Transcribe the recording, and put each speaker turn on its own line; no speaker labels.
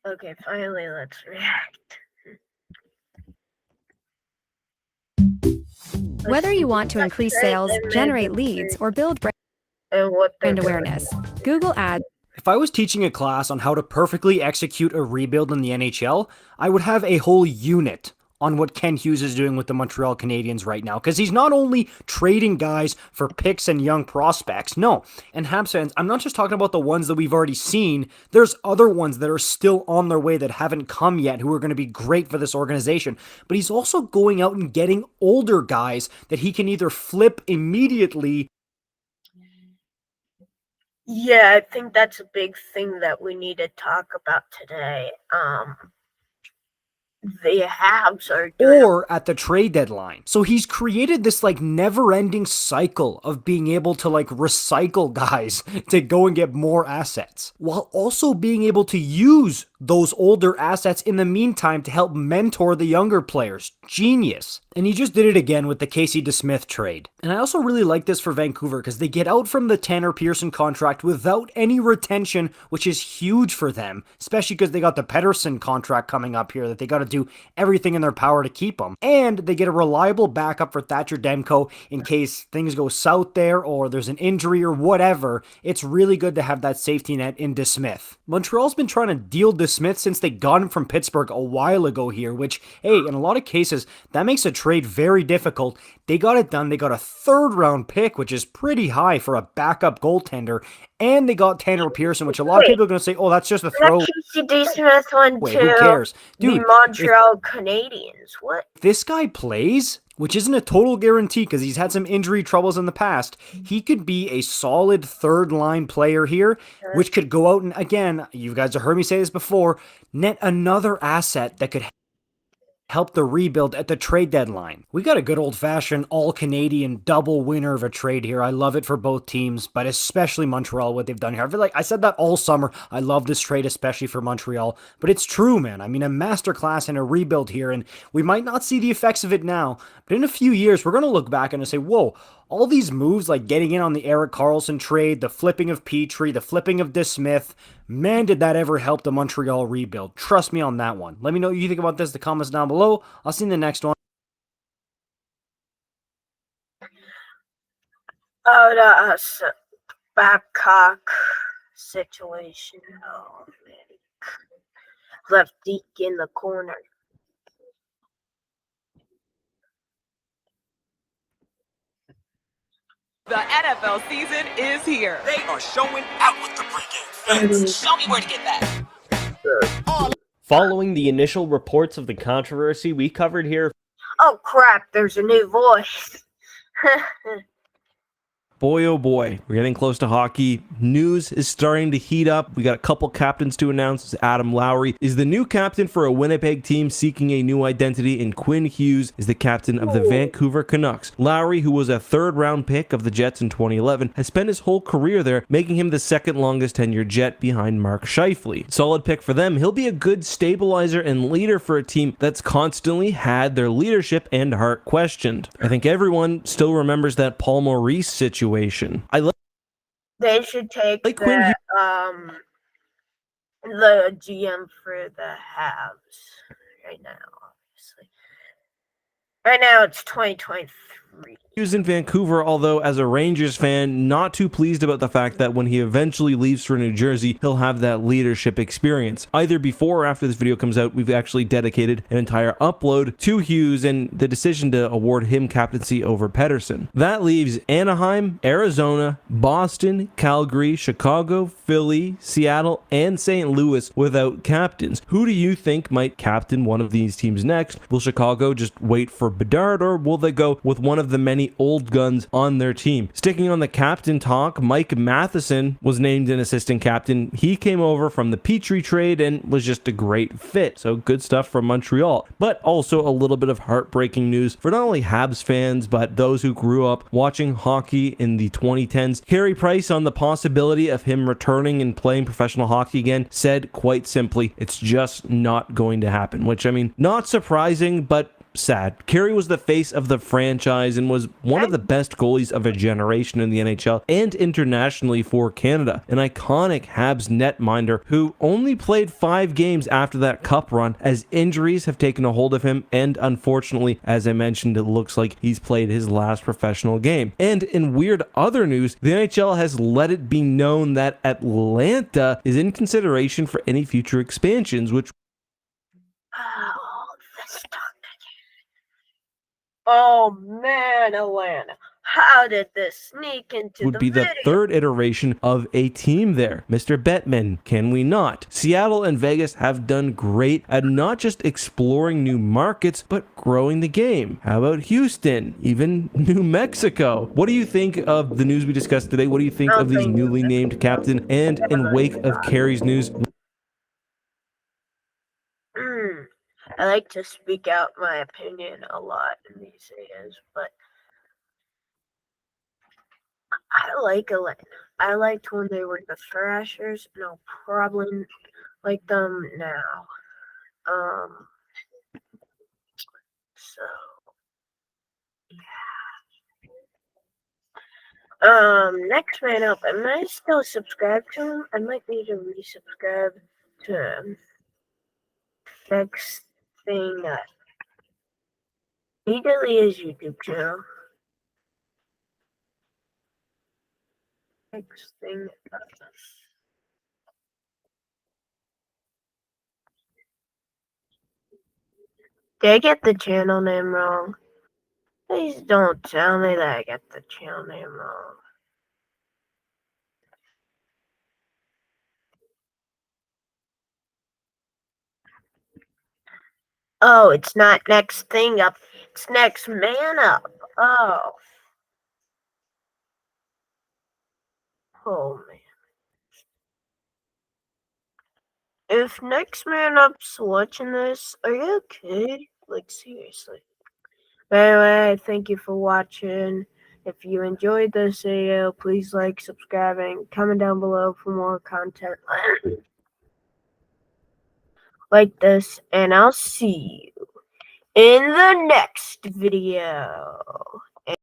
Okay, finally, let's react.
Whether you want to increase sales, generate leads, or build brand awareness, Google Ads.
If I was teaching a class on how to perfectly execute a rebuild in the NHL, I would have a whole unit on what Ken Hughes is doing with the Montreal Canadiens right now. Because he's not only trading guys for picks and young prospects, no. And Habs fans, I'm not just talking about the ones that we've already seen. There's other ones that are still on their way that haven't come yet who are going to be great for this organization. But he's also going out and getting older guys that he can either flip immediately.
Yeah, I think that's a big thing that we need to talk about today. The Habs are doing,
or at the trade deadline. So he's created this like never-ending cycle of being able to like recycle guys to go and get more assets, while also being able to use those older assets in the meantime to help mentor the younger players. Genius. And he just did it again with the Casey DeSmith trade. And I also really like this for Vancouver because they get out from the Tanner Pearson contract without any retention, which is huge for them, especially because they got the Pettersson contract coming up here that they got to do everything in their power to keep him. And they get a reliable backup for Thatcher Demko in case things go south there or there's an injury or whatever. It's really good to have that safety net in DeSmith. Montreal's been trying to deal DeSmith since they got him from Pittsburgh a while ago here, which, hey, in a lot of cases, that makes a trade very difficult. They got it done. They got a third-round pick, which is pretty high for a backup goaltender, and they got Tanner Pearson, which a lot of people are going to say, oh, that's just a throw.
Casey DeSmith went
Wait,
to
who cares? Dude,
the Montreal Canadiens. What?
If this guy plays, which isn't a total guarantee because he's had some injury troubles in the past, he could be a solid third-line player here, which could go out and, again, you guys have heard me say this before, net another asset that could help the rebuild at the trade deadline. We got a good old-fashioned all-Canadian double winner of a trade here. I love it for both teams, but especially Montreal, what they've done here. I feel like I said that all summer. I love this trade, especially for Montreal, but it's true, man. I mean, a masterclass in a rebuild here, and we might not see the effects of it now, but in a few years, we're going to look back and say, whoa, all these moves like getting in on the Erik Karlsson trade, the flipping of Petrie, the flipping of DeSmith, man, did that ever help the Montreal rebuild. Trust me on that one. Let me know what you think about this in the comments down below. I'll see you in the next one.
Oh, the Babcock situation. Oh, man. Left Deke in the corner.
The NFL season is here.
They are showing out with the pregame fans. Show me where to get that.
Following the initial reports of the controversy we covered here.
Oh crap, there's a new voice.
Boy, oh boy, we're getting close to hockey. News is starting to heat up. We got a couple captains to announce. Adam Lowry is the new captain for a Winnipeg team seeking a new identity, and Quinn Hughes is the captain of the Vancouver Canucks. Lowry, who was a third-round pick of the Jets in 2011, has spent his whole career there, making him the second longest tenured Jet behind Mark Scheifele. Solid pick for them. He'll be a good stabilizer and leader for a team that's constantly had their leadership and heart questioned. I think everyone still remembers that Paul Maurice situation.
They should take the GM for the Habs right now, obviously. Right now it's 2023.
Hughes in Vancouver, although as a Rangers fan, not too pleased about the fact that when he eventually leaves for New Jersey, he'll have that leadership experience. Either before or after this video comes out, we've actually dedicated an entire upload to Hughes and the decision to award him captaincy over Pettersson. That leaves Anaheim, Arizona, Boston, Calgary, Chicago, Philly, Seattle, and St. Louis without captains. Who do you think might captain one of these teams next? Will Chicago just wait for Bedard, or will they go with one of the many old guns on their team? Sticking on the captain talk, Mike Matheson was named an assistant captain. He came over from the Petrie trade and was just a great fit. So good stuff from Montreal. But also a little bit of heartbreaking news for not only Habs fans, but those who grew up watching hockey in the 2010s. Carey Price, on the possibility of him returning and playing professional hockey again, said quite simply, it's just not going to happen. Which, I mean, not surprising, but sad. Carey was the face of the franchise and was one of the best goalies of a generation in the NHL and internationally for Canada. An iconic Habs netminder who only played 5 games after that cup run as injuries have taken a hold of him, and unfortunately, as I mentioned, it looks like he's played his last professional game. And in weird other news, the NHL has let it be known that Atlanta is in consideration for any future expansions, which
Oh, let's talk again. Oh man, Atlanta. How did this sneak into
would be the
video?
third iteration of a team there. Mr. Bettman, can we not? Seattle and Vegas have done great at not just exploring new markets, but growing the game. How about Houston? Even New Mexico? What do you think of the news we discussed today? What do you think of these newly named captain? And in wake of Carey's news,
I like to speak out my opinion a lot in these videos, but I like Atlanta. I liked when they were the Thrashers, and I'll probably like them now. So yeah. Next man up. Am I still subscribed to him? I might need to resubscribe to him. Next thing up. He deleted his YouTube channel. Next thing up. Did I get the channel name wrong? Please don't tell me that I got the channel name wrong. Oh, it's not next thing up. It's next man up. Oh. Oh, man. If next man up's watching this, are you okay? Like, seriously. Anyway, thank you for watching. If you enjoyed this video, please like, subscribe, and comment down below for more content like this. And I'll see you in the next video.